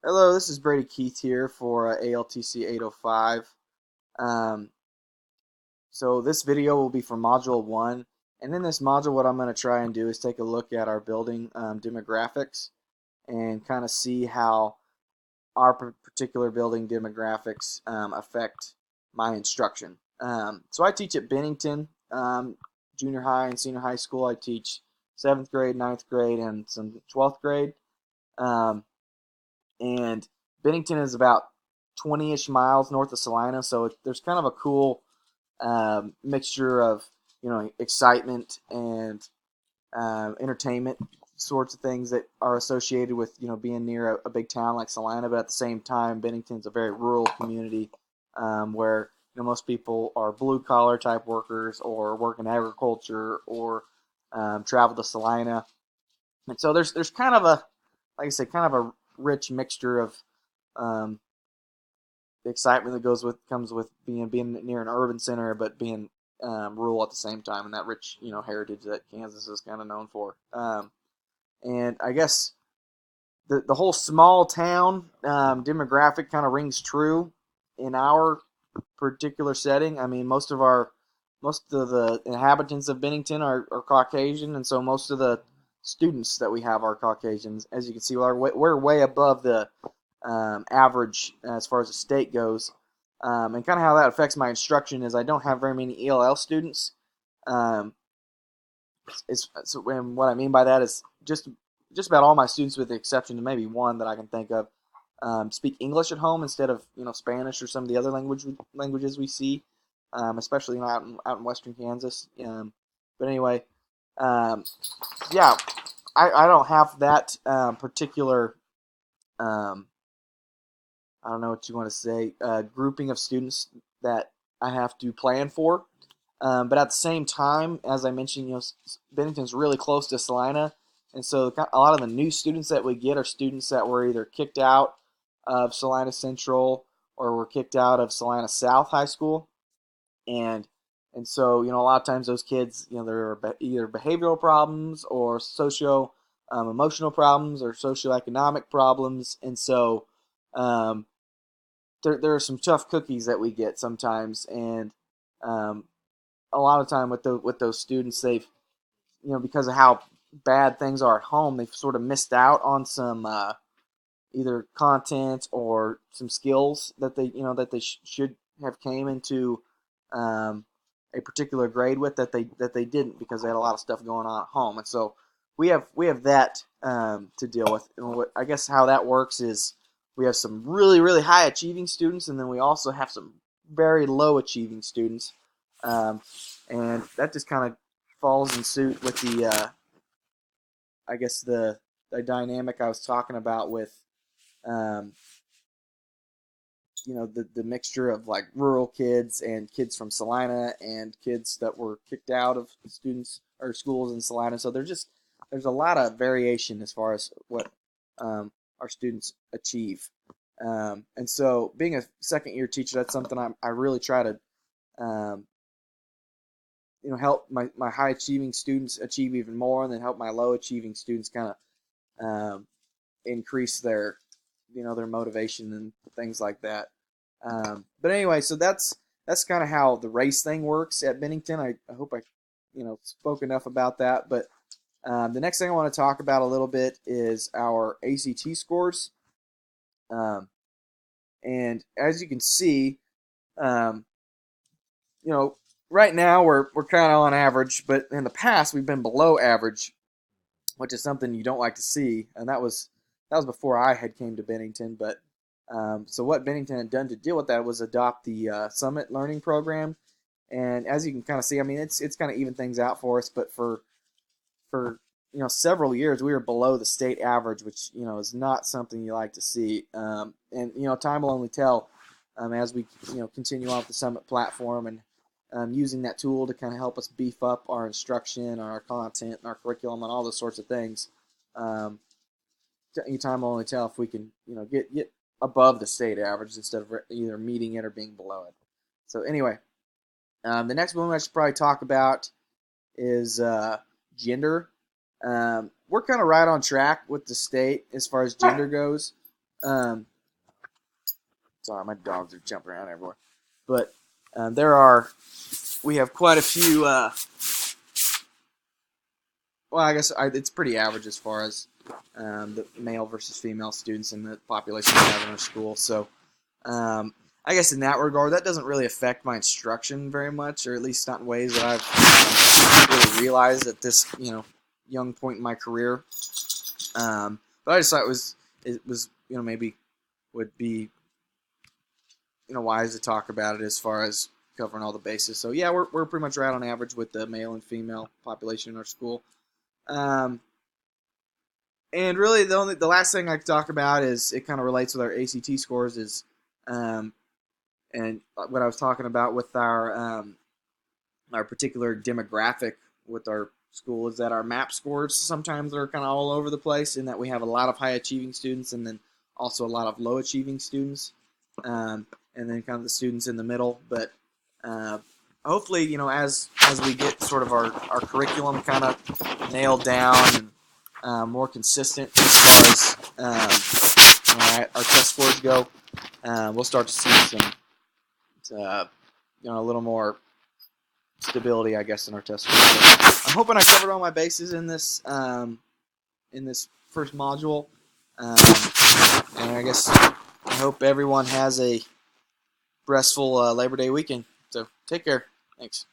Hello, this is Brady Keith here for ALTC 805. Um, so this video will be for Module 1. And in this module, what I'm going to try and do is take a look at our building demographics and kind of see how our particular building demographics affect my instruction. So I teach at Bennington Junior High and Senior High School. I teach 7th grade, 9th grade, and some 12th grade. Um, and Bennington is about 20-ish miles north of Salina, so there's kind of a cool mixture of excitement and entertainment sorts of things that are associated with being near a big town like Salina, but at the same time, Bennington's a very rural community where most people are blue collar type workers or work in agriculture or travel to Salina, and so there's kind of a, like I said, kind of a rich mixture of um, the excitement that comes with being near an urban center, but being rural at the same time, and that rich heritage that Kansas is kind of known for. And I guess the whole small town demographic kind of rings true in our particular setting. I mean, most of the inhabitants of Bennington are Caucasian, and so most of the students that we have are Caucasians. As you can see, we're way above the average as far as the state goes. And kind of how that affects my instruction is I don't have very many ELL students. Um, and what I mean by that is just about all my students, with the exception of maybe one that I can think of, speak English at home instead of Spanish or some of the other languages we see, especially out in Western Kansas. But anyway, um, yeah, I don't have that particular um, I don't know what you want to say, grouping of students that I have to plan for. But at the same time, as I mentioned, Bennington's really close to Salina, and so a lot of the new students that we get are students that were either kicked out of Salina Central or were kicked out of Salina South High School, and so a lot of times those kids, there are either behavioral problems or socio emotional problems or socioeconomic problems, and so um, there are some tough cookies that we get sometimes, and um, a lot of time with those students, they've because of how bad things are at home, they've sort of missed out on some either content or some skills that they should have came into um, a particular grade with that they didn't because they had a lot of stuff going on at home, and so we have that to deal with. And I guess how that works is we have some really really high achieving students, and then we also have some very low achieving students, um, and that just kind of falls in suit with the I guess the dynamic I was talking about with um, the mixture of like rural kids and kids from Salina and kids that were kicked out of students or schools in Salina. So there's a lot of variation as far as what our students achieve. And so being a second year teacher, that's something I really try to um, help my high achieving students achieve even more, and then help my low achieving students kind of increase their motivation and things like that. But anyway, so that's kind of how the race thing works at Bennington. I hope I spoke enough about that. But the next thing I want to talk about a little bit is our ACT scores. Um, and as you can see, um, you know, right now we're kind of on average, but in the past we've been below average, which is something you don't like to see. And that was before I had came to Bennington. But so what Bennington had done to deal with that was adopt the Summit Learning Program. And as you can kind of see, I mean, it's kind of even things out for us. But for several years we were below the state average, which is not something you like to see. And time will only tell as we continue on with the Summit platform and using that tool to kind of help us beef up our instruction and our content and our curriculum and all those sorts of things. Um, Time will only tell if we can get above the state average instead of either meeting it or being below it. So anyway, the next one I should probably talk about is gender. We're kind of right on track with the state as far as gender goes. Um, sorry, my dogs are jumping around everywhere. But we have quite a few. Well, I guess it's pretty average as far as the male versus female students in the population we have in our school. So, I guess in that regard, that doesn't really affect my instruction very much, or at least not in ways that I've really realized at this young point in my career. But I just thought it was maybe would be wise to talk about it as far as covering all the bases. So yeah, we're pretty much right on average with the male and female population in our school. And really, the last thing I could talk about is it kind of relates with our ACT scores is, and what I was talking about with our particular demographic with our school is that our MAP scores sometimes are kind of all over the place, in that we have a lot of high achieving students and then also a lot of low achieving students, and then kind of the students in the middle. But hopefully, as we get sort of our curriculum kind of nailed down and more consistent as far as our test scores go, we'll start to see some, a little more stability, I guess, in our test scores. So I'm hoping I covered all my bases in this first module, and I guess I hope everyone has a restful Labor Day weekend. So take care. Thanks.